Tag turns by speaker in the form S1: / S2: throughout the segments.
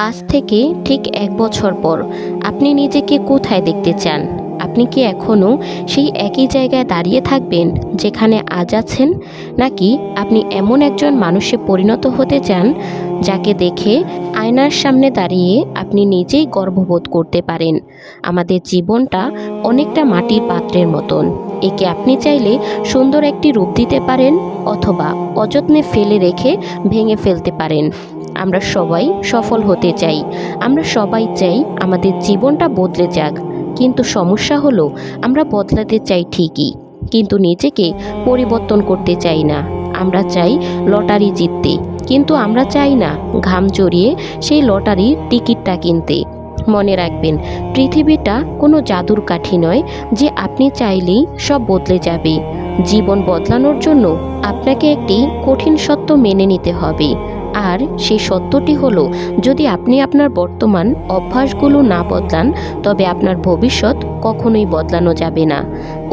S1: আজ থেকে ঠিক ১ বছর পর আপনি নিজেকে কোথায় দেখতে চান? আপনি কি এখনও সেই একই জায়গায় দাঁড়িয়ে থাকবেন যেখানে আজ আছেন? নাকি আপনি এমন একজন মানুষে পরিণত হতে চান যাকে দেখে আয়নার সামনে দাঁড়িয়ে আপনি নিজেই গর্ববোধ করতে পারেন? আমাদের জীবনটা অনেকটা মাটির পাত্রের মতন। একে আপনি চাইলে সুন্দর একটি রূপ দিতে পারেন, অথবা অযত্নে ফেলে রেখে ভেঙে ফেলতে পারেন। আমরা সবাই সফল হতে চাই, আমরা সবাই চাই আমাদের জীবনটা বদলে যাক। কিন্তু সমস্যা হলো, আমরা বদলাতে চাই ঠিকই, কিন্তু নিজেকে পরিবর্তন করতে চাই না। আমরা চাই লটারি জিততে, কিন্তু আমরা চাই না ঘাম জড়িয়ে সেই লটারির টিকিটটা কিনতে। মনে রাখবেন, পৃথিবীটা কোনো জাদুর কাঠি নয় যে আপনি চাইলেই সব বদলে যাবে। জীবন বদলানোর জন্য আপনাকে একটি কঠিন সত্য মেনে নিতে হবে। আর সেই সত্যটি হলো, যদি আপনি আপনার বর্তমান অভ্যাসগুলো না বদলান, তবে আপনার ভবিষ্যৎ কখনোই বদলানো যাবে না।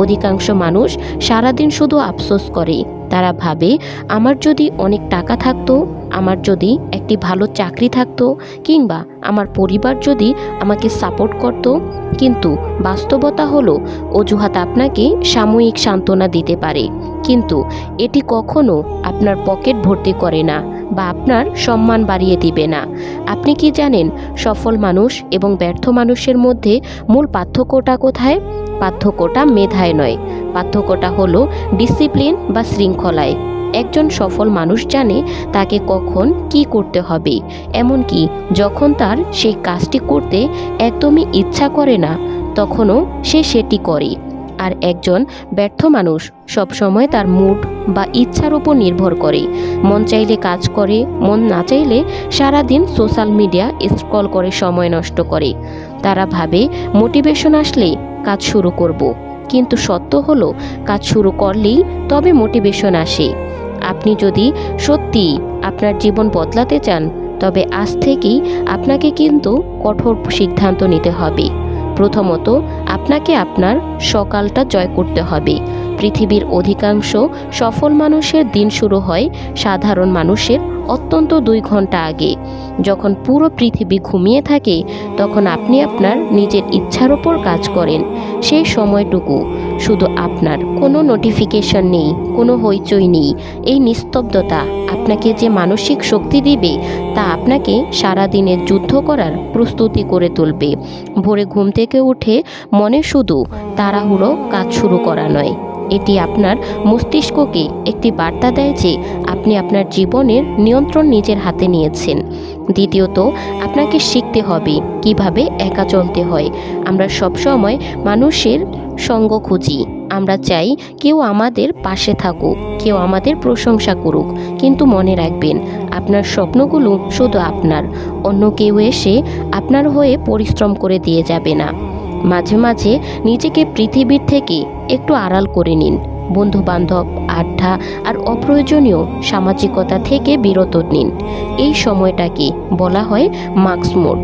S1: অধিকাংশ মানুষ সারাদিন শুধু আফসোস করে। তারা ভাবে, আমার যদি অনেক টাকা থাকতো, আমার যদি একটি ভালো চাকরি থাকতো, কিংবা আমার পরিবার যদি আমাকে সাপোর্ট করতো। কিন্তু বাস্তবতা হলো, অজুহাত আপনাকে সাময়িক সান্ত্বনা দিতে পারে, কিন্তু এটি কখনো আপনার পকেট ভর্তি করে না বা আপনার সম্মান বাড়িয়ে দিবে না। আপনি কি জানেন, সফল মানুষ এবং ব্যর্থ মানুষের মধ্যে মূল পার্থক্যটা কোথায়? পার্থক্যটা মেধায় নয়, পার্থক্যটা হলো ডিসিপ্লিন বা শৃঙ্খলায়। একজন সফল মানুষ জানে তাকে কখন কি করতে হবে, এমনকি যখন তার সেই কাজটি করতে একদমই ইচ্ছা করে না, তখনও সে সেটি করে। আর একজন ব্যর্থ মানুষ সবসময় তার মুড বা ইচ্ছার উপর নির্ভর করে। মন চাইলে কাজ করে, মন না চাইলে সারাদিন সোশ্যাল মিডিয়া স্ক্রল করে সময় নষ্ট করে। তারা ভাবে, মোটিভেশন আসলে কাজ শুরু করব, কিন্তু সত্য হলো, কাজ শুরু করলেই তবে মোটিভেশন আসে। আপনি যদি সত্যিই আপনার জীবন বদলাতে চান, তবে আজ থেকেই আপনাকে কিন্তু কঠোর সিদ্ধান্ত নিতে হবে। প্রথমত, আপনাকে আপনার সকালটা জয় করতে হবে। পৃথিবীর অধিকাংশ সফল মানুষের দিন শুরু হয় সাধারণ মানুষের অত্যন্ত 2 ঘন্টা আগে। যখন পুরো পৃথিবী ঘুমিয়ে থাকে, তখন আপনি আপনার নিজের ইচ্ছার ওপর কাজ করেন। সেই সময়টুকু শুধু আপনার, কোনো নোটিফিকেশন নেই, কোনো হইচই নেই। এই নিস্তব্ধতা আপনাকে যে মানসিক শক্তি দিবে, তা আপনাকে সারাদিনের যুদ্ধ করার প্রস্তুতি করে তুলবে। ভোরে ঘুম থেকে উঠে মনে শুধু তাড়াহুড়ো কাজ শুরু করা নয়, এটি আপনার মস্তিষ্ককে একটি বার্তা দেয় যে আপনি আপনার জীবনের নিয়ন্ত্রণ নিজের হাতে নিয়েছেন। দ্বিতীয়ত, আপনাকে শিখতে হবে কিভাবে একা চলতে হয়। আমরা সবসময় মানুষের সঙ্গ খুঁজি। আমরা চাই কেউ আমাদের পাশে থাকুক, কেউ আমাদের প্রশংসা করুক, কিন্তু মনে রাখবেন, আপনার স্বপ্নগুলো শুধু আপনার। অন্য কেউ এসে আপনার হয়ে পরিশ্রম করে দিয়ে যাবে না। মাঝে মাঝে নিজেকে পৃথিবীর থেকে একটু আড়াল করে নিন। বন্ধুবান্ধব, আড্ডা আর অপ্রয়োজনীয় সামাজিকতা থেকে বিরত নিন। এই সময়টাকে বলা হয় মাস্ক মোড।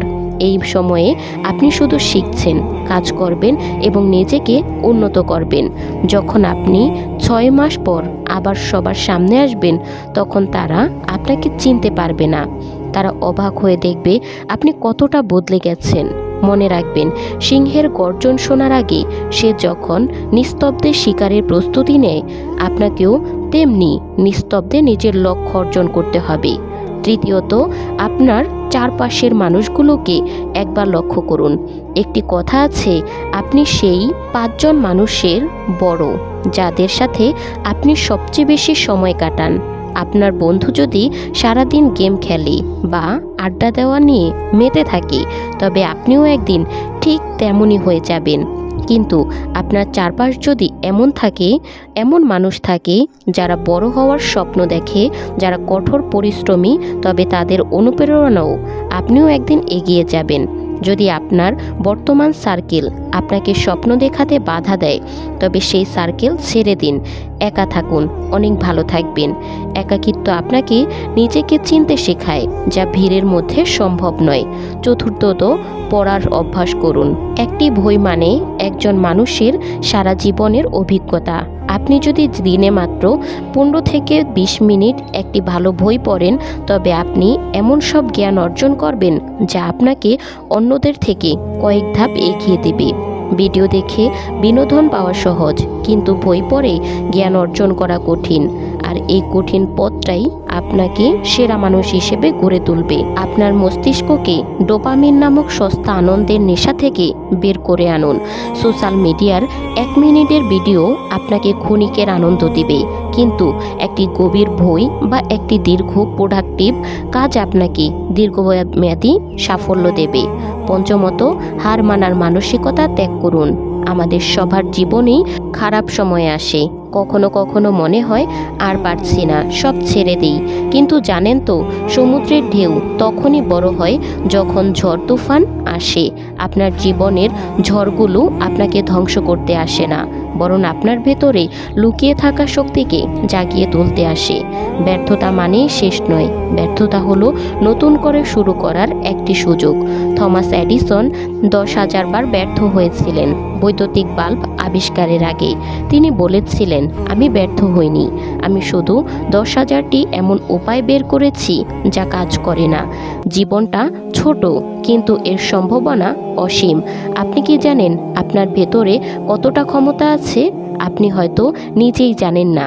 S1: এই সময়ে আপনি শুধু শিখছেন, কাজ করবেন এবং নিজেকে উন্নত করবেন। যখন আপনি 6 মাস পর আবার সবার সামনে আসবেন, তখন তারা আপনাকে চিনতে পারবে না। তারা অবাক হয়ে দেখবে আপনি কতটা বদলে গেছেন। মনে রাখবেন, সিংহের গর্জন শোনার আগে সে যখন নিস্তব্ধে শিকারের প্রস্তুতি নেয়, আপনাকেও তেমনি নিস্তব্ধে নিজের লক্ষ্য অর্জন করতে হবে। তৃতীয়ত, আপনার চারপাশের মানুষগুলোকে একবার লক্ষ্য করুন। একটি কথা আছে, আপনি সেই 5 জন মানুষের বড় যাদের সাথে আপনি সবচেয়ে বেশি সময় কাটান। আপনার বন্ধু যদি সারাদিন গেম খেলে বা আড্ডা দেওয়া নিয়ে মেতে থাকে, তবে আপনিও একদিন ঠিক তেমনই হয়ে যাবেন। কিন্তু আপনার চারপাশ যদি এমন মানুষ থাকে যারা বড় হওয়ার স্বপ্ন দেখে, যারা কঠোর পরিশ্রমী, তবে তাদের অনুপ্রেরণাও আপনিও একদিন এগিয়ে যাবেন। যদি আপনার বর্তমান সার্কেল আপনাকে স্বপ্ন দেখাতে বাধা দেয়, তবে সেই সার্কেল ছেড়ে দিন। একা থাকুন, অনেক ভালো থাকবেন। একাকিত্ব আপনাকে নিজেকে চিনতে শেখায়, যা ভিড়ের মধ্যে সম্ভব নয়। চতুর্থত, পড়ার অভ্যাস করুন। একটি বই মানে একজন মানুষের সারা জীবনের অভিজ্ঞতা। আপনি যদি দিনে মাত্র 15 থেকে 20 মিনিট একটি ভালো বই পড়েন, তবে আপনি এমন সব জ্ঞান অর্জন করবেন যা আপনাকে অন্যদের থেকে কয়েক ধাপ এগিয়ে দেবে। ভিডিও দেখে বিনোদন পাওয়া সহজ, কিন্তু বই পড়ে জ্ঞান অর্জন করা কঠিন। আর এই কঠিন পথটাই আপনাকে সেরা মানুষ হিসেবে গড়ে তুলবে। আপনার মস্তিষ্ককে ডোপামিন নামক সস্তা আনন্দের নেশা থেকে বের করে আনুন। সোশ্যাল মিডিয়ার 1 মিনিটের ভিডিও আপনাকে ক্ষণিকের আনন্দ দিবে, কিন্তু একটি গভীর বই বা একটি দীর্ঘ প্রোডাক্টিভ কাজ আপনাকে দীর্ঘমেয়াদী সাফল্য দেবে। পঞ্চমত, হার মানার মানসিকতা ত্যাগ করুন। আমাদের সবার জীবনেই খারাপ সময় আসে। কখনো কখনো মনে হয় আর পারছি না, সব ছেড়ে দিই। কিন্তু জানেন তো, সমুদ্রের ঢেউ তখনই বড় হয় যখন ঝড় তুফান আসে। আপনার জীবনের ঝড়গুলো আপনাকে ধ্বংস করতে আসে না, বরং আপনার ভেতরে লুকিয়ে থাকা শক্তিকে জাগিয়ে তুলতে আসে। ব্যর্থতা মানেই শেষ নয়, ব্যর্থতা হলো নতুন করে শুরু করার একটি সুযোগ। থমাস এডিসন 10,000 বার ব্যর্থ হয়েছিলেন বৈদ্যুতিক বাল্ব আবিষ্কারের আগে। তিনি বলেছিলেন, আমি ব্যর্থ হইনি, আমি শুধু 10,000টি এমন উপায় বের করেছি যা কাজ করে না। জীবনটা ছোট, কিন্তু এর সম্ভাবনা অসীম। আপনি কি জানেন আপনার ভেতরে কতটা ক্ষমতা আছে? আপনি হয়তো নিজেই জানেন না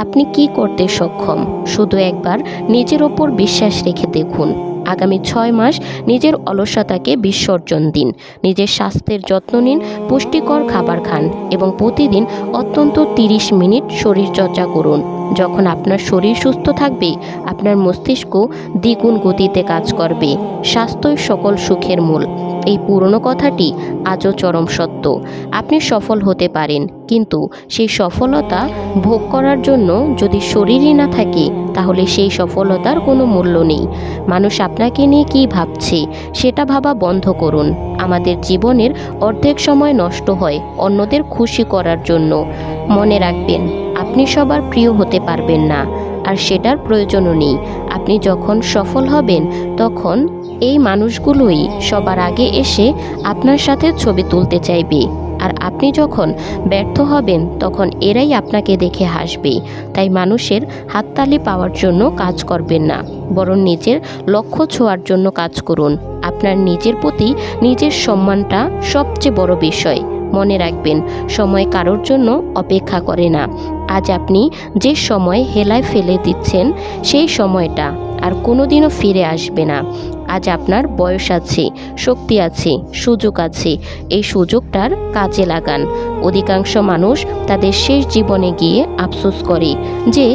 S1: আপনি কি করতে সক্ষম। শুধু একবার নিজের ওপর বিশ্বাস রেখে দেখুন। আগামী 6 মাস নিজের অলসতাকে বিসর্জন দিন। নিজের স্বাস্থ্যের যত্ন নিন, পুষ্টিকর খাবার খান এবং প্রতিদিন অন্তত 30 মিনিট শরীরচর্চা করুন। যখন আপনার শরীর সুস্থ থাকবে, আপনার মস্তিষ্ক দ্বিগুণ গতিতে কাজ করবে। স্বাস্থ্যই সকল সুখের মূল। এই পুরনো কথাটি আজও চরম সত্য। আপনি সফল হতে পারেন, কিন্তু সেই সফলতা ভোগ করার জন্য যদি শরীরই না থাকে, তাহলে সেই সফলতার কোনো মূল্য নেই। মানুষ আপনাকে নিয়ে কী ভাবছে সেটা ভাবা বন্ধ করুন। আমাদের জীবনের অর্ধেক সময় নষ্ট হয় অন্যদের খুশি করার জন্য। মনে রাখবেন, আপনি সবার প্রিয় হতে পারবেন না, আর সেটার প্রয়োজনও নেই। আপনি যখন সফল হবেন, তখন এই মানুষগুলোই সবার আগে এসে আপনার সাথে ছবি তুলতে চাইবে। আর আপনি যখন ব্যর্থ হবেন, তখন এরাই আপনাকে দেখে হাসবে। তাই মানুষের হাততালি পাওয়ার জন্য কাজ করবেন না, বরং নিজের লক্ষ্য ছোঁয়ার জন্য কাজ করুন। আপনার নিজের প্রতি নিজের সম্মানটা সবচেয়ে বড় বিষয়। মনে রাখবেন, সময় কারোর জন্য অপেক্ষা করে না। আজ আপনি যে সময় হেলায় ফেলে দিচ্ছেন, সেই সময়টা আর কোনোদিনও ফিরে আসবে না। আজ আপনার বয়স আছে, শক্তি আছে, সুযোগ আছে। এই সুযোগটার কাজে লাগান। অধিকাংশ মানুষ তাদের শেষ জীবনে গিয়ে আফসোস করে যে,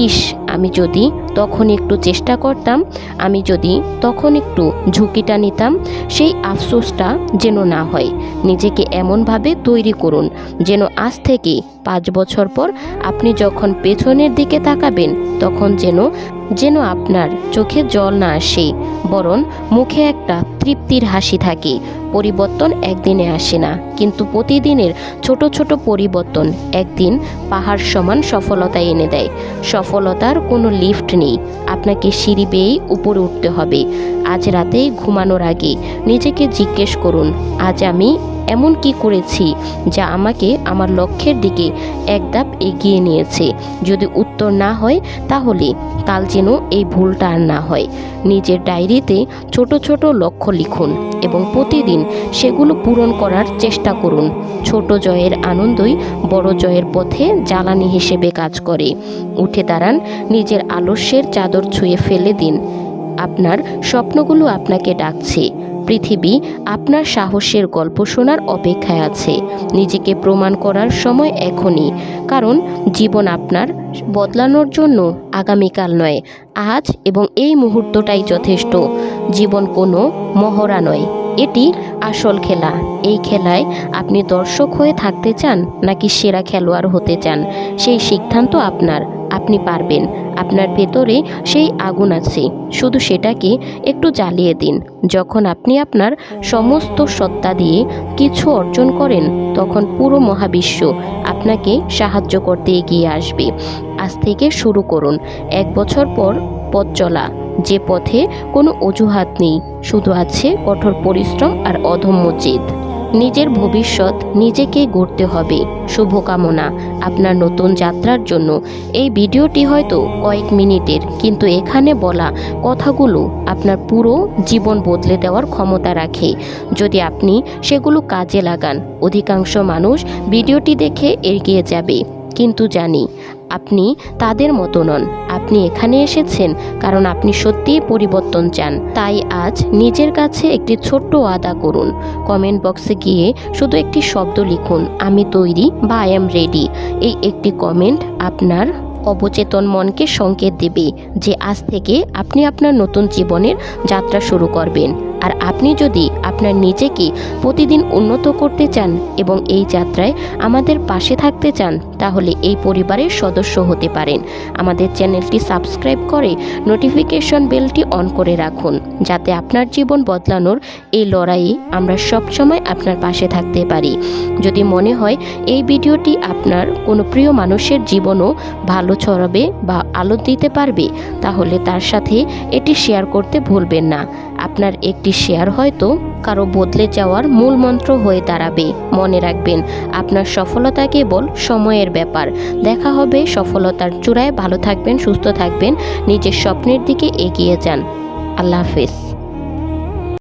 S1: ইস, আমি যদি তখন একটু চেষ্টা করতাম, আমি যদি তখন একটু ঝুঁকিটা নিতাম। সেই আফসোসটা যেন না হয়। নিজেকে এমনভাবে তৈরি করুন যেন আজ থেকে 5 বছর পর আপনি যখন পেছনের দিকে তাকাবেন, তখন যেন আপনার চোখে জল না আসে, বরং মুখে একটা তৃপ্তির হাসি থাকে। পরিবর্তন একদিনে আসে না, কিন্তু প্রতিদিনের ছোট ছোট পরিবর্তন একদিন পাহাড় সমান সফলতা এনে দেয়। সফলতার কোনো লিফট নেই, আপনাকে সিঁড়ি বেয়েই উপরে উঠতে হবে। আজ রাতে ঘুমানোর আগে নিজেকে জিজ্ঞেস করুন, আজ আমি এমন কি করেছি যা আমাকে আমার লক্ষ্যের দিকে এক ধাপ এগিয়ে নিয়েছে। যদি উত্তর না হয়, তাহলে কাল যেন এই ভুলটা আর না হয়। নিজের ডায়েরিতে ছোট ছোট লক্ষ্য লিখুন এবং প্রতিদিন সেগুলো পূরণ করার চেষ্টা করুন। ছোট জয়ের আনন্দই বড় জয়ের পথে জ্বালানি হিসেবে কাজ করে। উঠে দাঁড়ান, নিজের আলস্যের চাদর ছুঁয়ে ফেলে দিন। আপনার স্বপ্নগুলো আপনাকে ডাকছে। পৃথিবী আপনার সাহসের গল্প শোনার অপেক্ষায় আছে। নিজেকে প্রমাণ করার সময় এখনই, কারণ জীবন আপনার বদলানোর জন্য আগামীকাল নয়, আজ এবং এই মুহূর্তটাই যথেষ্ট। জীবন কোনো মহড়া নয়, এটি আসল খেলা। এই খেলায় আপনি দর্শক হয়ে থাকতে চান নাকি সেরা খেলোয়াড় হতে চান, সেই সিদ্ধান্ত আপনার। আপনি পারবেন। আপনার ভেতরে সেই আগুন আছে, শুধু সেটাকে একটু জ্বালিয়ে দিন। যখন আপনি আপনার সমস্ত সত্তা দিয়ে কিছু অর্জন করেন, তখন পুরো মহাবিশ্ব আপনাকে সাহায্য করতে এগিয়ে আসবে। আজ থেকে শুরু করুন 1 বছর পর পথ চলা, যে পথে কোনো অজুহাত নেই, শুধু আছে কঠোর পরিশ্রম আর অদম্য জেদ। নিজের ভবিষ্যৎ নিজেকে গড়তে হবে। শুভকামনা আপনার নতুন যাত্রার জন্য। এই ভিডিওটি হয়তো কয়েক মিনিটের, কিন্তু এখানে বলা কথাগুলো আপনার পুরো জীবন বদলে দেওয়ার ক্ষমতা রাখে, যদি আপনি সেগুলো কাজে লাগান। অধিকাংশ মানুষ ভিডিওটি দেখে এগিয়ে যাবে, কিন্তু জানি আপনি তাদের মতো নন। আপনি এখানে এসেছেন কারণ আপনি সত্যিই পরিবর্তন চান। তাই আজ নিজের কাছে একটি ছোট্ট ওয়াদা করুন। কমেন্ট বক্সে গিয়ে শুধু একটি শব্দ লিখুন, আমি তৈরি বা আই এম রেডি। এই একটি কমেন্ট আপনার অবচেতন মনকে সংকেত দেবে যে আজ থেকে আপনি আপনার নতুন জীবনের যাত্রা শুরু করবেন। আর আপনি যদি আপনার নিজেকে প্রতিদিন উন্নত করতে চান এবং এই যাত্রায় আমাদের পাশে থাকতে চান, তাহলে এই পরিবারের সদস্য হতে পারেন। আমাদের চ্যানেলটি সাবস্ক্রাইব করে নোটিফিকেশন বেলটি অন করে রাখুন, যাতে আপনার জীবন বদলানোর এই লড়াইয়ে আমরা সবসময় আপনার পাশে থাকতে পারি। যদি মনে হয় এই ভিডিওটি আপনার কোনো প্রিয় মানুষের জীবনও ভালো ছড়াবে বা আলো দিতে পারবে, তাহলে তার সাথে এটি শেয়ার করতে ভুলবেন না। আপনার একটি শেয়ার হয়তো কারো বদলে যাওয়ার মূল মন্ত্র হয়ে দাঁড়াবে। মনে রাখবেন, আপনার সফলতা কেবল সময়ের ব্যাপার। দেখা হবে সফলতার চূড়ায়। ভালো থাকবেন, সুস্থ থাকবেন, নিজের স্বপ্নের দিকে এগিয়ে যান। আল্লাহ হাফেজ।